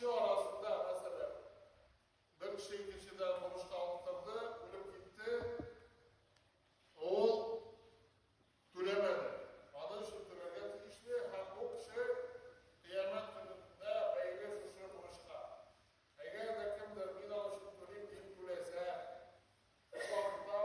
kişi arasında mesela bir kişi kişiden borçlu aldırdı, ölüp gitti. O türemedi. Ana şu türege tişli, hem bu kişi kıyamet gününde beyni şuşu borçlu. Eğer de kimdir bir daha şu türeyim deyip türese, o vakitte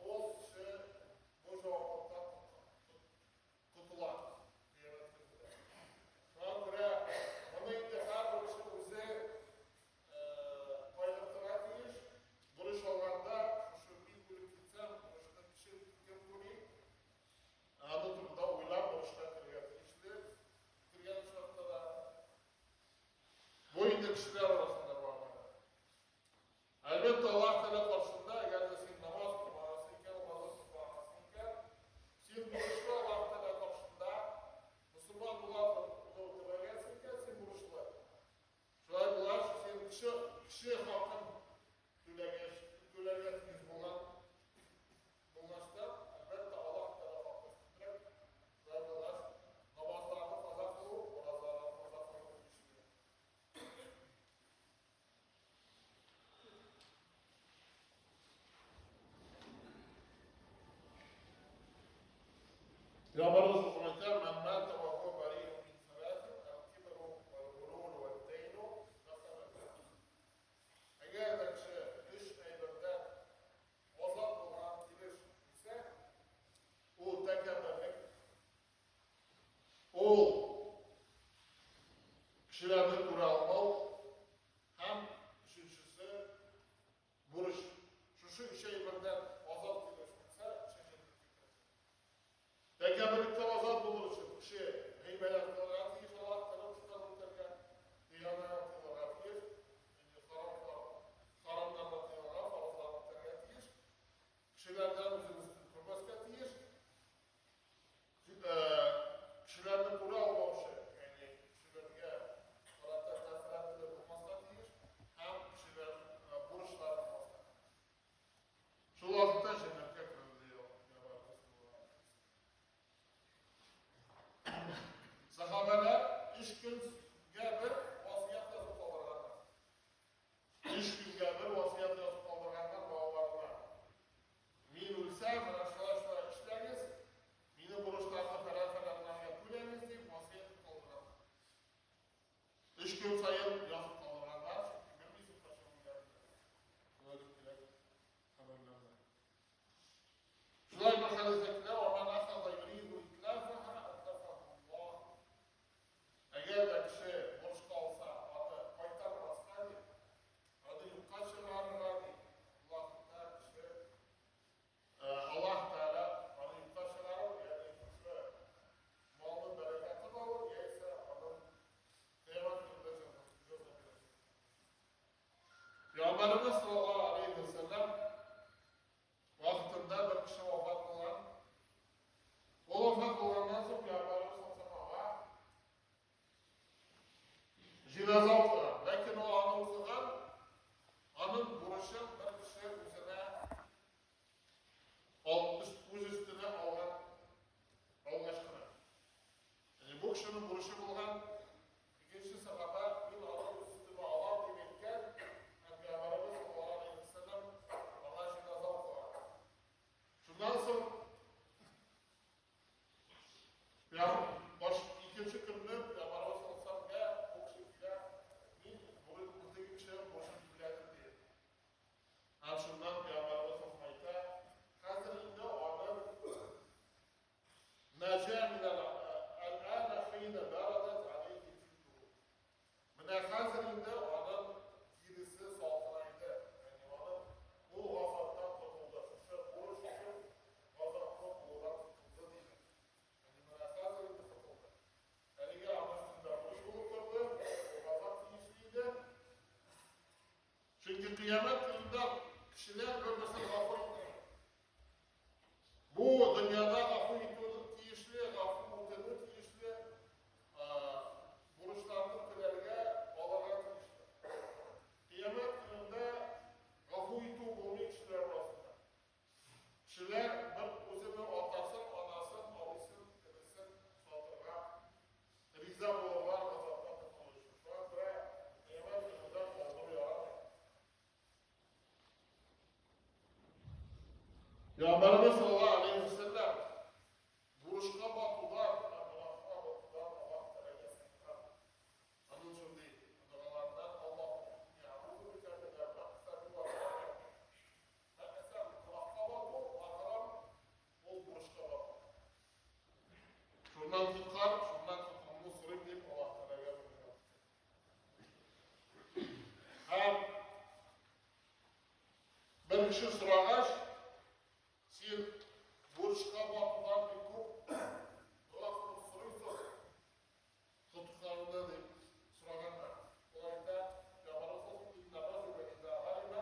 o kişi bu cevaptan tutular. Kıyamet gününde. Şuna göre bunu intihar bu kişi bizi paylaştıramayız. Duruş olanda şu bir bölüm gitsem, borçlu kişi kim türeyim? Adı turda uylar borçlu kırıyatıcıdır. Kırıyan şartta da bu indi kişiler arasında bu amel. Elbette Allah Teala karşısında eğer de sen namaz kılmanasıyken, vazife kılmanasıyken, sen borçlu Allah Teala karşısında Müslüman bulan oturabilirsinken sen borçlu. Şöyle bular, sen kişi halkın tülegesiniz bulunlaşta, elbette Allah Teala hakkı şöyle bular, namazlarını fazla kılıp, orazlarını fazla kılıp düşünüyor. Peygamberimiz Hazretleri men mâte ve huve berî'un min selâsin el-kibru vel-gulûl vel-deynu nasabet. Eğer de kişi üç eylemden vazat olan bilir ise o tekabberlik, o kişilerden kura almalı, hem üçüncüsü buruş. Şu üç eylemden vazat bilir ise tekabberlikte vazat bulur için kişi heybeler kılarak iyi salat kılıp çıkalım derken diyanat kılarak bir haramdan batıyorlar, farzlarını terletiyir. Kişilerden özümüzün kurbaskatiyir. Kişilerden kura alma şey. Yani kişilerge kuratta tefratlı kurbaskatiyir. Hem kişiler buruşlarını kurbaskatiyir. Şu vakitte cennet kırılıyor. Sahabeler iş gün bir vasiyat yazıp kaldırganlar. İş gün bir vasiyat yazıp kaldırganlar bağlarına. Min ölsem, şöyle işleriz, mini borçlarını falan yapıyoruz deyip vasiyat kaldırganlar. İş gün sayın yazıp kaldırganlar, çünkü bir bizim taşımlarında. Şöyle dilek haberlerinde. Şöyle bir hadistekine, وَمَنْ أَخَذَ يُرِيدُ إِتْلَافَهَا أَتْلَفَهُ اللّٰهُ. Eğer de kişi borç kalsa, adı kaytarmazsa, adı yukaçılarına değil. Allah'ta kişi, Allah Teala adı yukaçılarına, yani kişi malın bereketi de olur, yeyse adı kıyamet gününde cennet Peygamberimiz sallallahu aleyhi ve sellem vuruşka batıdan, Allah'a batıdan Allah Teala'ya saklar. Onun için değil. Dualardan Allah'ın yağmuru bir tane derler. Sen dualardan mesela Allah'a batı, Allah'ın o vuruşka batı. Şundan tutkar, şundan tutulmuş sürüm deyip Allah Teala'ya saklar. Hem bir kişi sırağaç, sen vuruşka batıdan bir kup, Allah'ın sürüyorsun. Tutuklarında deyip sırağanlar. Olayda Peygamberimiz olsun, İbn Abbas ve İzâ harime,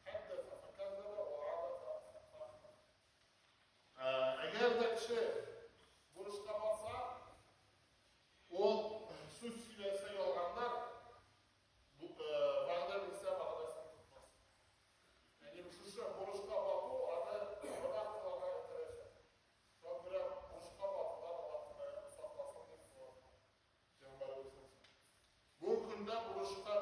haddese fekezzebe ve adete fakma. Eğer de kişi vuruşka batsa, o suç silese yolganlar, va'da bilse va'dasını tutmaz. Yani kişi vuruşka batı, o adı bırak kılana enteresan. Çok bırak vuruşka batıdan Allah'ın saklasın deyip bu. Peygamberimiz olsun. Bu günde vuruşka